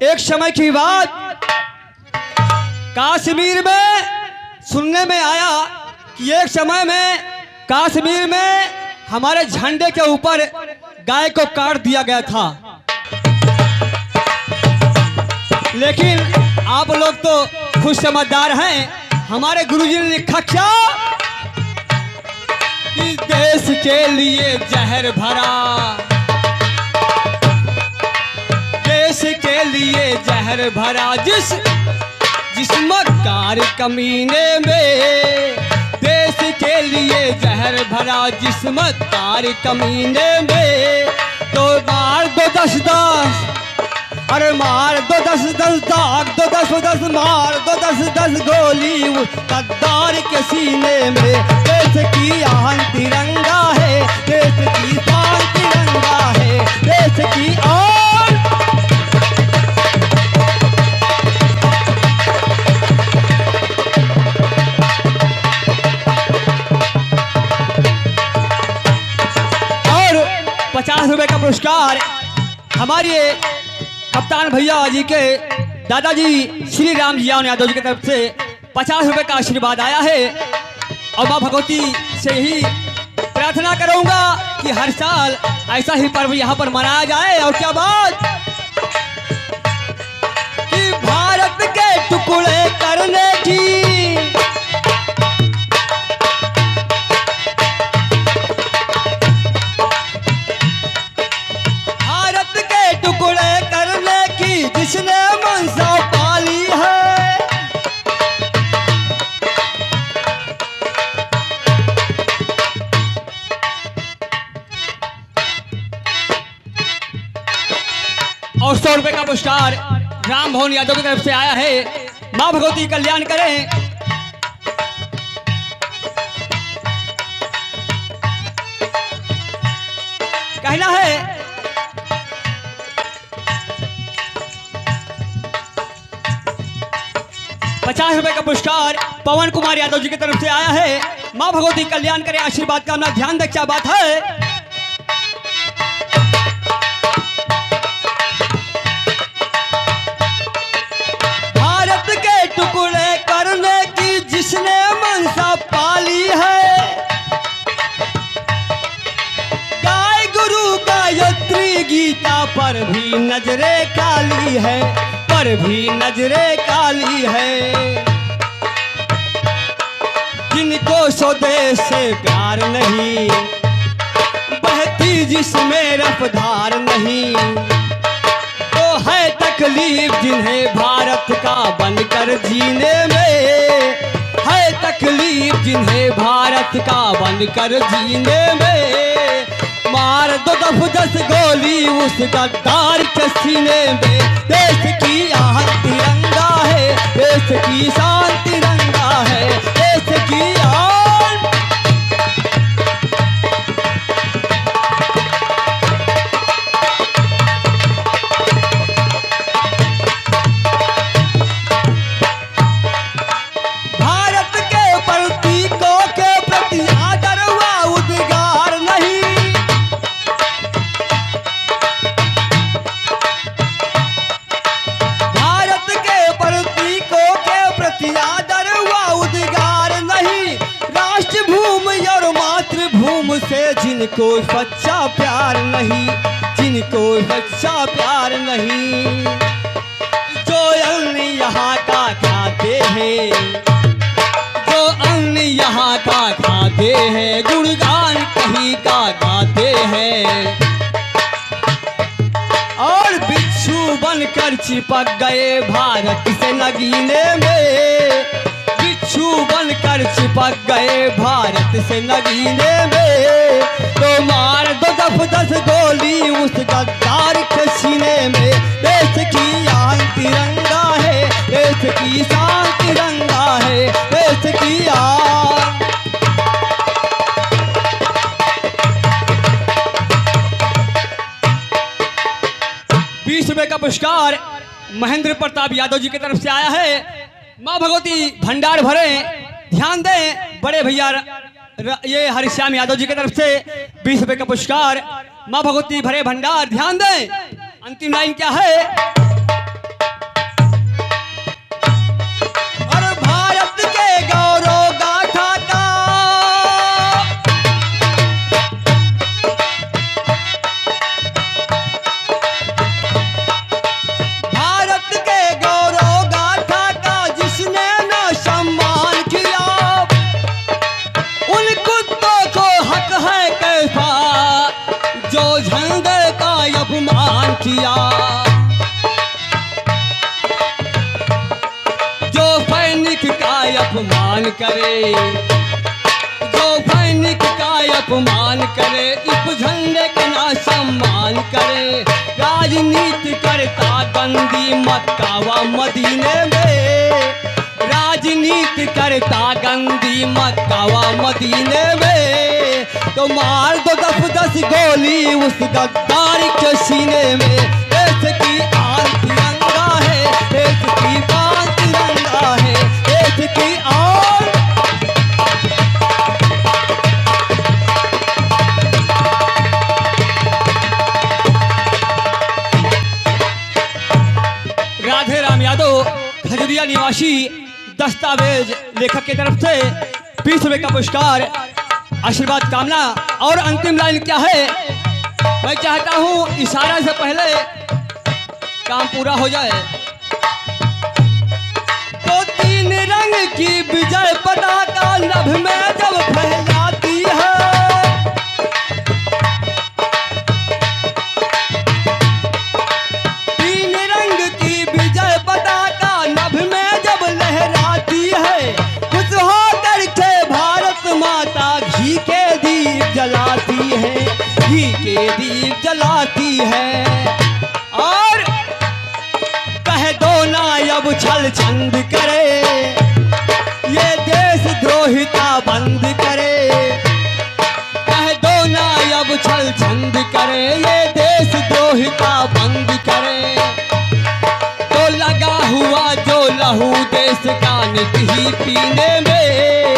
एक समय की बात, कश्मीर में सुनने में आया कि एक समय में कश्मीर में हमारे झंडे के ऊपर गाय को काट दिया गया था। लेकिन आप लोग तो खुद समझदार हैं, हमारे गुरुजी ने लिखा क्या कि देश के लिए जहर भरा, देश के लिए जहर भरा जिस्मकार कमीने में, देश के लिए जहर भरा जिस्मकार कमीने में। तो मार दो 10-10, अरे मार दो 10-10 दाग दो 10-10, मार दो 10-10 गोली उस गद्दार के सीने में। देश की आन तिरंगा है, देश की शान तिरंगा है, देश की आन। और 50 रुपए का पुरस्कार हमारे कप्तान भैया जी के दादाजी श्री राम जी यादव जी की तरफ से 50 रुपए का आशीर्वाद आया है। और माँ भगवती से ही प्रार्थना करूंगा कि हर साल ऐसा ही पर्व यहाँ पर मनाया जाए। और क्या बात कि भारत के टुकड़े करने की, भारत के टुकड़े करने की जिसने मनसा पाली है, और 100 रुपए का पुरस्कार राम भवन यादव की तरफ से आया है। माँ भगवती कल्याण करें। कहना है 50 रुपए का पुरस्कार पवन कुमार यादव जी की तरफ से आया है। माँ भगवती कल्याण करे, आशीर्वाद का अपना ध्यान दे। क्या बात है, टुकड़े करने की जिसने मनसा पाली है, गाय गुरु गायत्री गीता पर भी नजरे काली है, पर भी नजरे काली है। जिनको स्वदेश से प्यार नहीं, बहती जिसमें रफ्तार नहीं, है तकलीफ जिन्हें भारत का बनकर जीने में, है तकलीफ जिन्हें भारत का बनकर जीने में। मार दो 10 गोली उस गद्दार के सीने में। देश की आन तिरंगा है, देश की शान तिरंगा है, देश की आन। जिनको सच्चा प्यार नहीं, जिनको सच्चा प्यार नहीं, जो अन्न यहाँ का खाते हैं, जो अन्न यहाँ का खाते हैं, गुणगान कहीं का गाते हैं। और बिच्छू बनकर चिपक गए भारत से नगीने में, बिच्छू बनकर चिपक गए भारत से नगीने में। तो मार दो 10 गोली उस गद्दार के सीने में। देश की आन तिरंगा है, देश की शान तिरंगा है, देश की आन। ₹20 का पुरस्कार महेंद्र प्रताप यादव जी की तरफ से आया है। माँ भगवती भंडार भरे, ध्यान दें। बड़े भैया ये हरिश्याम यादव जी की तरफ से ₹20 का पुरस्कार। माँ भगवती भरे भंडार, ध्यान दें। अंतिम लाइन क्या है, अपमान करे, जो सैनिक का अपमान करे, इस झंडे का ना सम्मान करे। राजनीति करता गंदी मक्का व मदीने में, राजनीति करता गंदी मक्का व मदीने में। तो मार दो 10 गोली उस गद्दार के सीने में। देश की आन तिरंगा है, देश की बात तिरंगा है, देश की आन। राधे राम यादव खजुरिया निवासी दस्तावेज लेखक की तरफ से 20 रुपए का पुरस्कार आशीर्वाद कामना। और अंतिम लाइन क्या है, मैं चाहता हूं इशारा से पहले काम पूरा हो जाए। तो 3 रंग की विजय पताका नभ में जब फहराती है, 3 रंग की विजय पताका नभ में जब लहराती है। खुश होकर के भारत माता घी के दीप जलाती है, घी के दीप जलाती है। और कह दो ना अब छल छंद करे, ये देश द्रोहिता बंद करे। कह दो ना अब छल छंद करे, ये देश द्रोहिता बंद करे। तो लगा हुआ जो लहू देश का नित ही पीने में,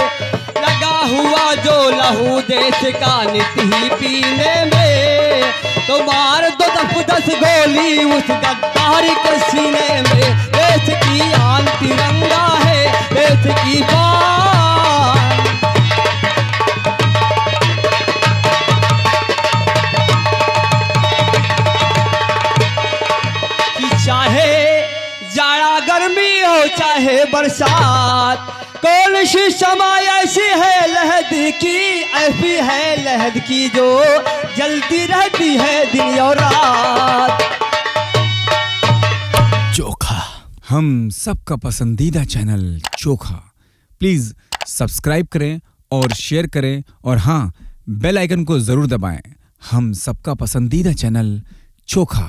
लगा हुआ जो लहू देश का नित ही पीने में। तो मार दो 10 गोली उस गद्दार के सीने में। देश की आन तिरंगा है, देश की बात। कि चाहे जाड़ा गर्मी हो चाहे बरसात, कौन सी समय ऐसी है लहद की, ऐसी है लहद की जो जलती रहती है दिन और रात। चोखा, हम सबका पसंदीदा चैनल चोखा। प्लीज सब्सक्राइब करें और शेयर करें, और हाँ, बेल आइकन को जरूर दबाएं। हम सबका पसंदीदा चैनल चोखा।